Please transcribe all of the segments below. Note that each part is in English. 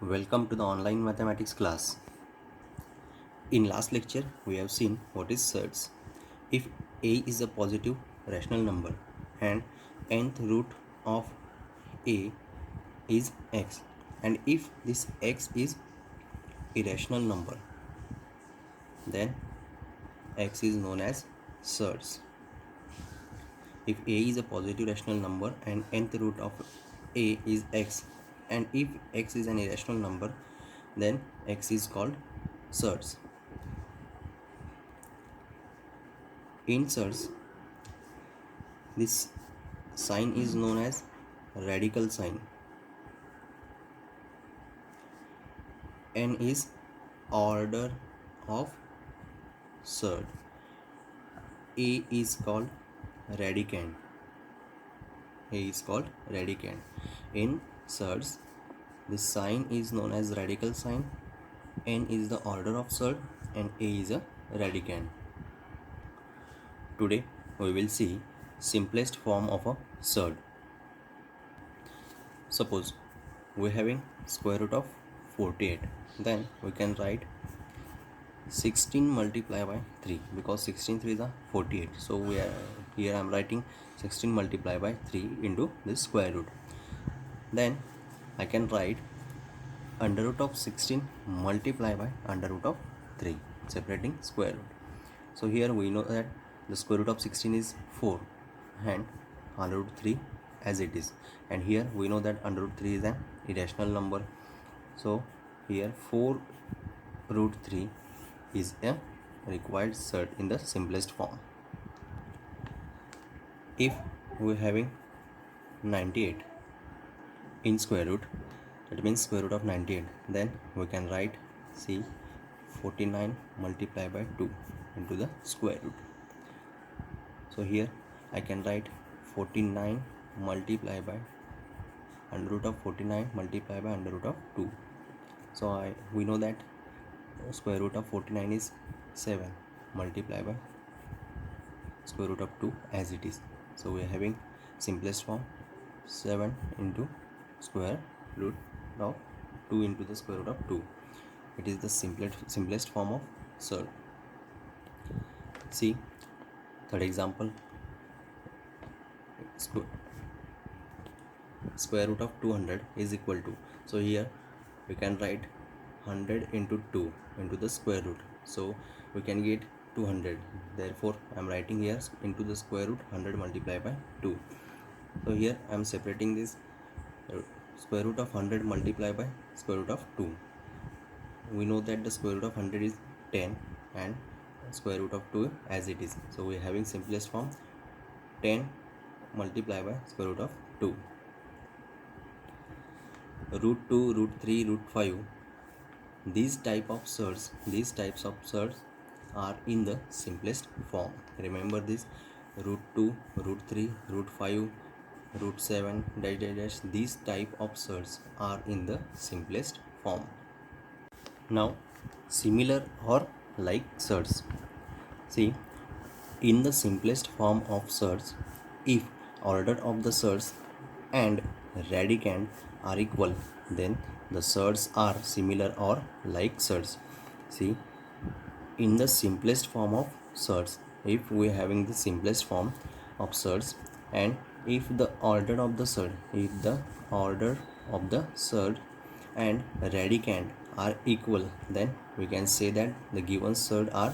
Welcome to the online mathematics class. In last lecture, we have seen what is surds. If a is a positive rational number and nth root of a is x, and if this x is irrational number, then x is known as surds. If a is a positive rational number and nth root of a is x, and if x is an irrational number, then x is called surds. In surds, this sign is known as radical sign. N is order of surd. A is called radicand. A is called radicand. In surds, this sign is known as radical sign. N is the order of surd and A is a radicand. Today we will see simplest form of a surd. Suppose we are having square root of 48, then we can write 16 multiplied by 3 because 16 3 is 48. So here I am writing 16 multiplied by 3 into this square root. Then I can write under root of 16 multiplied by under root of 3, separating square root. So here we know that the square root of 16 is 4 and under root 3 as it is, and here we know that under root 3 is an irrational number. So here 4 root 3 is a required surd in the simplest form. If we are having 98 in square root, that means square root of 98, then we can write 49 multiplied by 2 into the square root. So here I can write 49 multiplied by under root of 49 multiplied by under root of 2. So we know that square root of 49 is 7 multiplied by square root of 2 as it is. So we are having simplest form 7 into square root of 2 into the square root of 2. It is the simplest form of surd. See third example, square root of 200 is equal to, so here we can write 100 into 2 into the square root, so we can get 200. Therefore I am writing here into the square root 100 multiplied by 2. So here I am separating this square root of 100 multiplied by square root of 2. We know that the square root of 100 is 10 and square root of 2 as it is. So we are having simplest form 10 multiplied by square root of 2. Root 2, root 3, root 5, these types of surds are in the simplest form. Remember this: root 2, root 3, root 5, root 7 dash dash dash. These type of surds are in the simplest form. Now similar or like surds. See, in the simplest form of surds, if order of the surds and radicand are equal, then the surds are similar or like surds. See, in the simplest form of surds, if we are having the simplest form of surds and if the order of the surd and radicand are equal, then we can say that the given surd are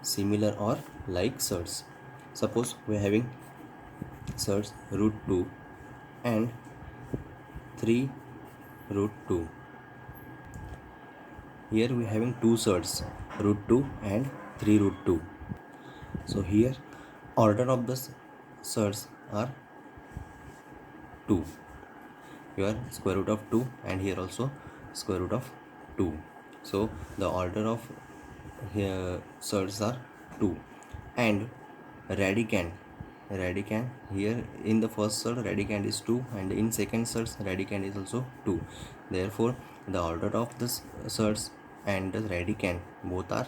similar or like surds. Suppose we are having surds root 2 and 3 root 2. Here we are having two surds, root 2 and 3 root 2. So here order of the surds are 2. Here square root of 2 and here also square root of 2. So the order of here surds are 2. And radicand here in the first surd radicand is 2 and in second surd radicand is also 2. Therefore the order of the surds and the radicand both are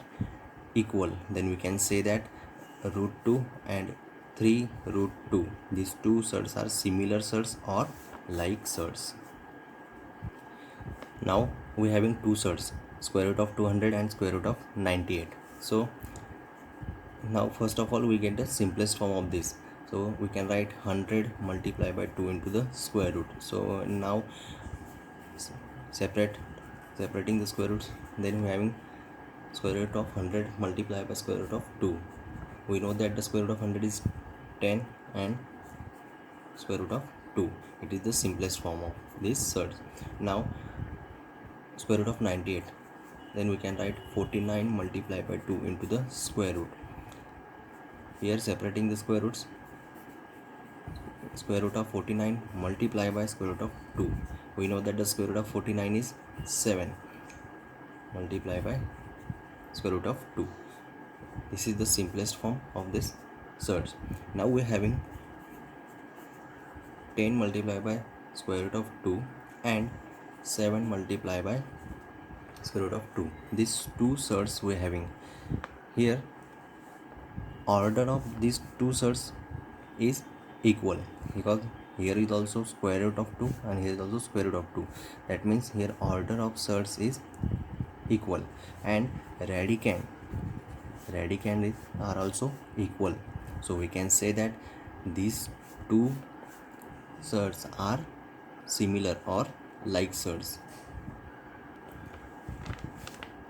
equal. Then we can say that root 2 and 3 root 2, these two surds are similar surds or like surds. Now we having two surds, square root of 200 and square root of 98. So now first of all we get the simplest form of this, so we can write 100 multiplied by 2 into the square root. So now separating the square roots, then we having square root of 100 multiplied by square root of 2. We know that the square root of 100 is 10 and square root of 2. It is the simplest form of this surds. Now square root of 98, then we can write 49 multiplied by 2 into the square root. Here separating the square roots, square root of 49 multiplied by square root of 2. We know that the square root of 49 is 7 multiplied by square root of 2. This is the simplest form of this surds. Now we are having 10 multiplied by square root of 2 and 7 multiplied by square root of 2. These two surds we are having. Here order of these two surds is equal, because here is also square root of 2 and here is also square root of 2. That means here order of surds is equal, and radicand are also equal. So we can say that these two surds are similar or like surds.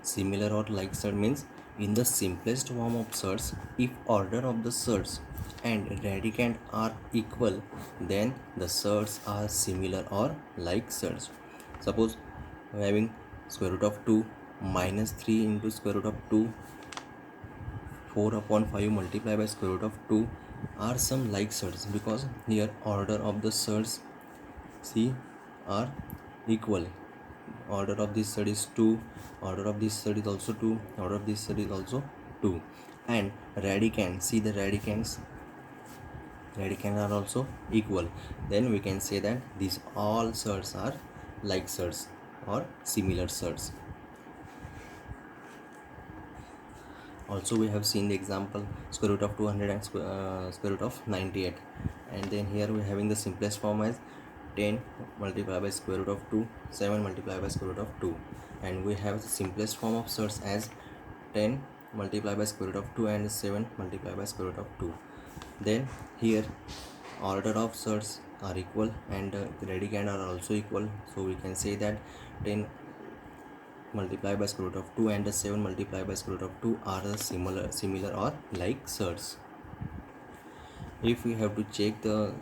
Similar or like surd means in the simplest form of surds, if order of the surds and radicand are equal, then the surds are similar or like surds. Suppose we are having square root of 2 minus 3 into square root of 2, 4 upon 5 multiplied by square root of 2 are some like surds, because here order of the surds see are equal. Order of this surd is 2, order of this surd is also 2, order of this surd is also 2. And radicand, see the radicand are also equal. Then we can say that these all surds are like surds or similar surds. Also we have seen the example square root of 200 and square root of 98, and then here we are having the simplest form as 10 multiplied by square root of 2, 7 multiplied by square root of 2, and we have the simplest form of surds as 10 multiplied by square root of 2 and 7 multiplied by square root of 2. Then here order of surds are equal and radicand are also equal, so we can say that 10 multiplied by square root of 2 and 7 multiplied by square root of 2 are the similar or like surds. If we have to check the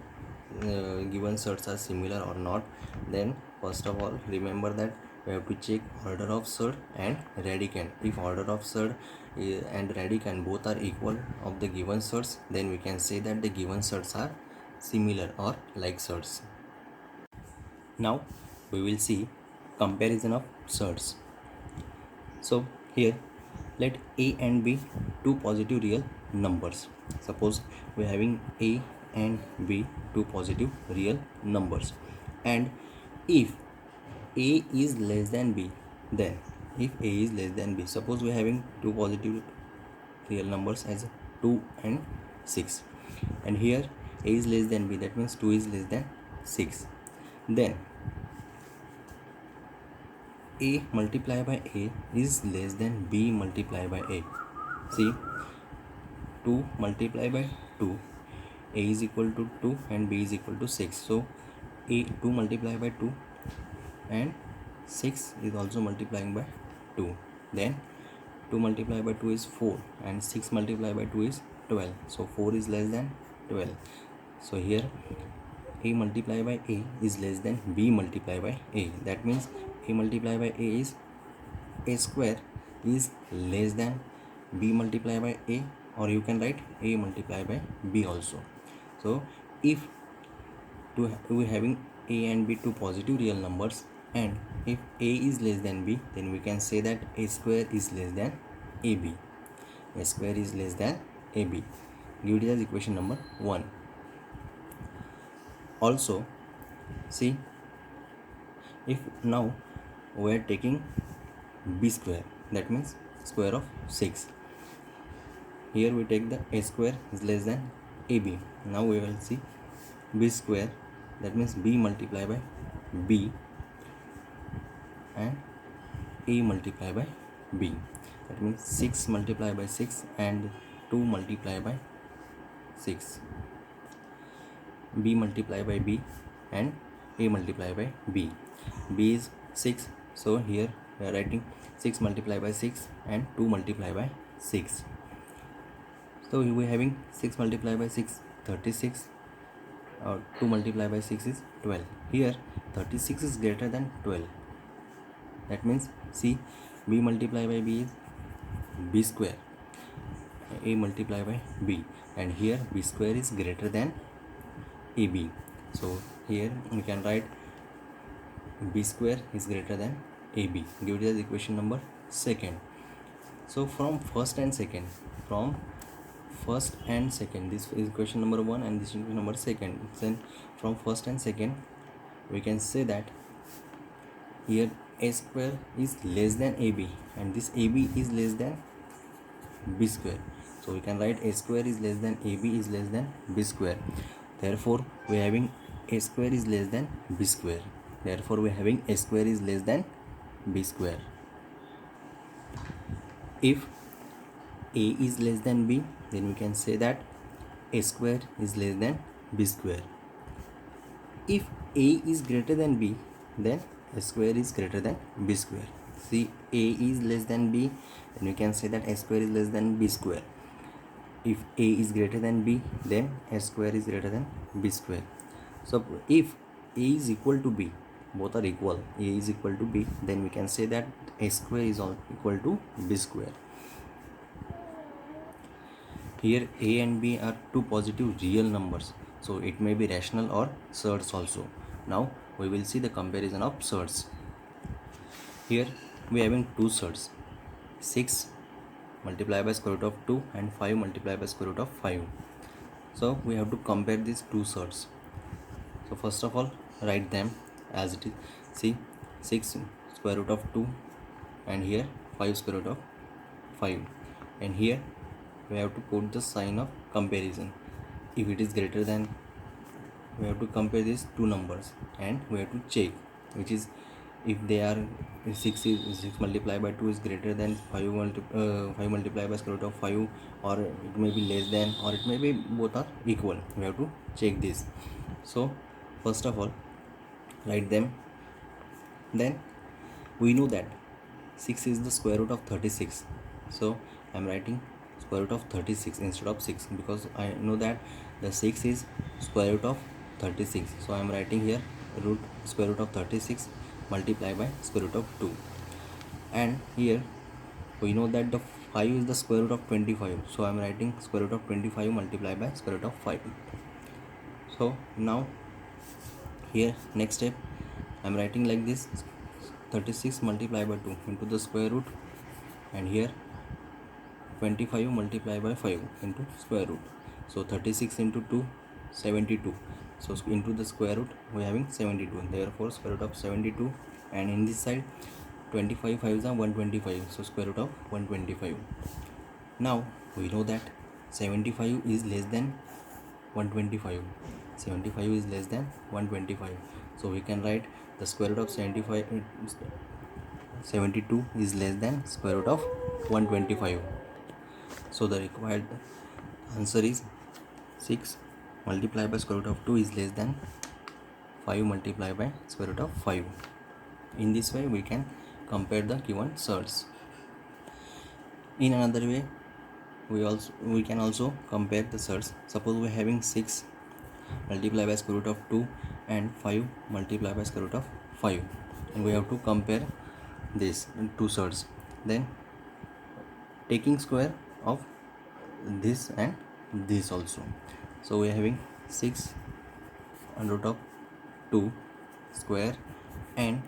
given surds are similar or not, then first of all remember that we have to check order of surd and radicand. If order of surd and radicand both are equal of the given surds, then we can say that the given surds are similar or like surds. Now we will see comparison of surds. So here let a and b two positive real numbers. Suppose we are having a and b two positive real numbers, and if a is less than b, then if a is less than b, suppose we are having two positive real numbers as 2 and 6, and here a is less than b, that means 2 is less than 6, then a multiplied by a is less than b multiplied by a. See, 2 multiplied by 2, a is equal to 2 and b is equal to 6. So a 2 multiplied by 2 and 6 is also multiplying by 2. Then 2 multiplied by 2 is 4 and 6 multiplied by 2 is 12. So 4 is less than 12. So here a multiplied by a is less than b multiplied by a. That means a multiplied by a is a square is less than b multiplied by a, or you can write a multiplied by b also. So if we having a and b two positive real numbers, and if a is less than b, then we can say that a square is less than ab. A square is less than ab. Give it as equation number 1. Also see, if now we are taking b square, that means square of 6, here we take the a square is less than ab. Now we will see b square, that means b multiplied by b, and A multiplied by B. That means 6 multiplied by 6 and 2 multiplied by 6. B multiplied by B and A multiplied by B. B is 6, so here we are writing 6 multiplied by 6 and 2 multiplied by 6. So we are having 6 multiplied by 6, 36, or 2 multiplied by 6 is 12. Here 36 is greater than 12. That means see, B multiplied by B is B square, A multiplied by B, and here B square is greater than AB. So here we can write B square is greater than AB. Give it as equation number second. So from first and second, this is equation number 1 and this is equation number second. Then from first and second we can say that here A square is less than AB and this AB is less than B square. So we can write A square is less than AB is less than B square. Therefore we are having A square is less than B square. Therefore we are having A square is less than B square. If A is less than B, then we can say that A square is less than B square. If A is greater than B, then A square is greater than B square. See, A is less than B, then we can say that A square is less than B square. If A is greater than B, then A square is greater than B square. So if A is equal to B, both are equal, A is equal to B, then we can say that A square is equal to B square. Here A and B are two positive real numbers, so it may be rational or surds also. Now we will see the comparison of surds. Here we are having two surds, 6 multiplied by square root of 2 and 5 multiplied by square root of 5. So we have to compare these two surds. So first of all, write them as it is. See, 6 square root of 2 and here 5 square root of 5, and here we have to put the sign of comparison. If it is greater than, we have to compare these two numbers and we have to check which is, if they are 6 multiplied by 2 is greater than 5 multiplied by square root of 5, or it may be less than, or it may be both are equal. We have to check this. So first of all, write them. Then we know that 6 is the square root of 36, so I am writing square root of 36 instead of 6, because I know that the 6 is square root of 36. So I am writing here square root of 36 multiplied by square root of 2. And here we know that the 5 is the square root of 25, so I am writing square root of 25 multiplied by square root of 5. So now here next step I am writing like this, 36 multiplied by 2 into the square root, and here 25 multiplied by 5 into square root. So 36 into 2, 72. So into the square root we are having 72. Therefore square root of 72, and in this side 25 5s are 125. So square root of 125. Now we know that 75 is less than 125. 75 is less than 125. So we can write the square root of 72 is less than square root of 125. So the required answer is 6 multiplied by square root of 2 is less than 5 multiplied by square root of 5. In this way we can compare the given surds. In another way we can also compare the surds. Suppose we are having 6 multiplied by square root of 2 and 5 multiplied by square root of 5, and we have to compare this two surds. Then taking square of this and this also. So we are having 6 under root of 2 square and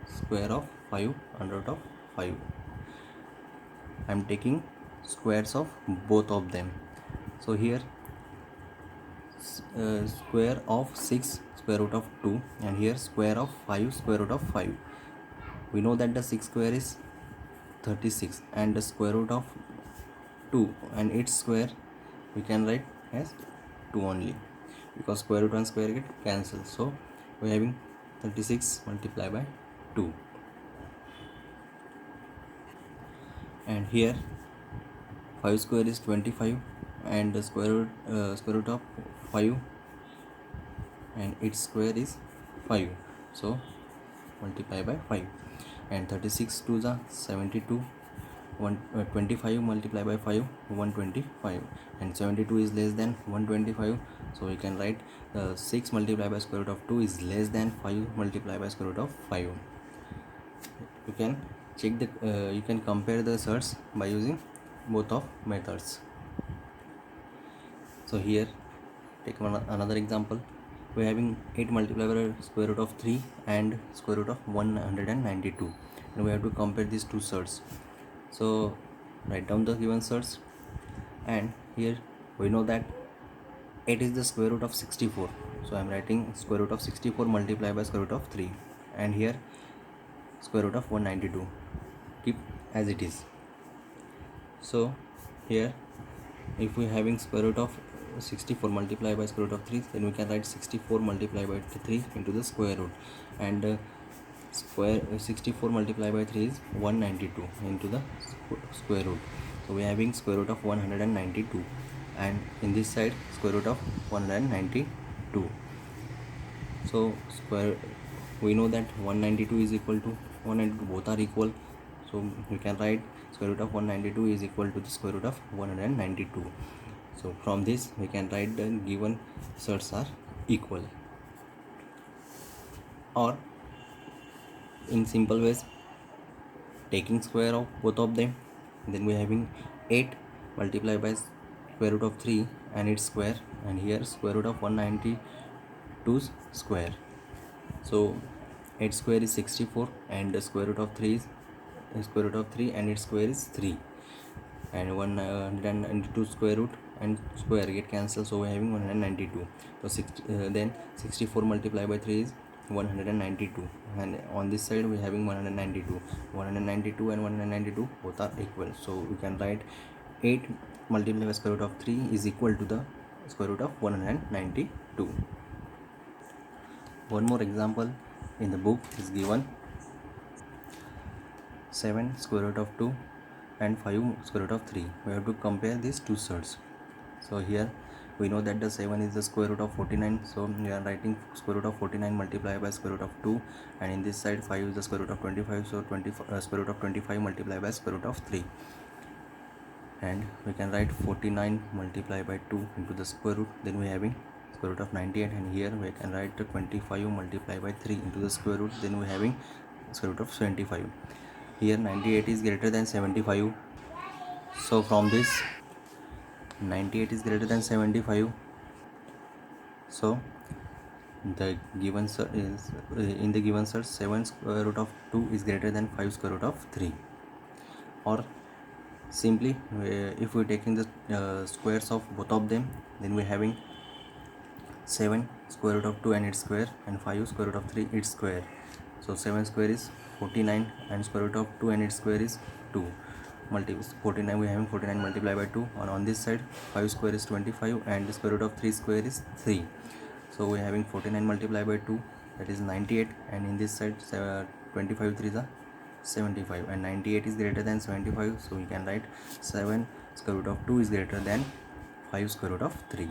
square of 5 under root of 5. I am taking squares of both of them. So here square of 6 square root of 2, and here square of 5 square root of 5. We know that the 6 square is 36 and the square root of 2 and its square we can write as 2 only, because square root and square get cancelled. So we are having 36 multiplied by 2. And here 5 square is 25, and the square root of 5 and its square is 5, so multiply by 5. And 36 to the 72, 25 multiply by 5, 125, and 72 is less than 125, so we can write 6 multiplied by square root of 2 is less than 5 multiplied by square root of 5. You can check the you can compare the results by using both of methods. So here take another example. We are having 8 multiplied by square root of 3 and square root of 192, and we have to compare these two results. So write down the given results, and here we know that 8 is the square root of 64, so I am writing square root of 64 multiplied by square root of 3, and here square root of 192, keep as it is. So here if we having square root of 64 multiplied by square root of 3, then we can write 64 multiplied by 3 into the square root, and square 64 multiplied by 3 is 192 into the square root. So we are having square root of 192, and in this side square root of 192. So square, we know that 192 is equal to 192, both are equal, so we can write square root of 192 is equal to the square root of 192. So from this we can write the given results are equal, or in simple ways, taking square of both of them, then we are having 8 multiplied by square root of 3 and its square, and here square root of 192 square. So 8 square is 64, and the square root of 3 is square root of 3 and its square is 3, and 192 square root and square get cancelled, so we are having 192. So then 64 multiplied by 3 is 192, and on this side we are having 192. 192 and 192 both are equal, so we can write 8 multiplied by square root of 3 is equal to the square root of 192. One more example in the book is given. 7 square root of 2 and 5 square root of 3. We have to compare these two results. So here we know that the 7 is the square root of 49, so we are writing square root of 49 multiplied by square root of 2, and in this side 5 is the square root of 25, so square root of 25 multiplied by square root of 3, and we can write 49 multiplied by 2 into the square root, then we are having square root of 98, and here we can write 25 multiplied by 3 into the square root, then we are having square root of 75. Here 98 is greater than 75, so from this 98 is greater than 75, so the given is in the given set 7 square root of 2 is greater than 5 square root of 3, or simply if we taking the squares of both of them, then we having 7 square root of 2 and its square, and 5 square root of 3 its square. So 7 square is 49, and square root of 2 and its square is 2. 49, we are having 49 multiplied by 2, and on this side 5 square is 25, and the square root of 3 square is 3. So we are having 49 multiplied by 2, that is 98, and in this side 25 3 is 75, and 98 is greater than 75, so we can write 7 square root of 2 is greater than 5 square root of 3.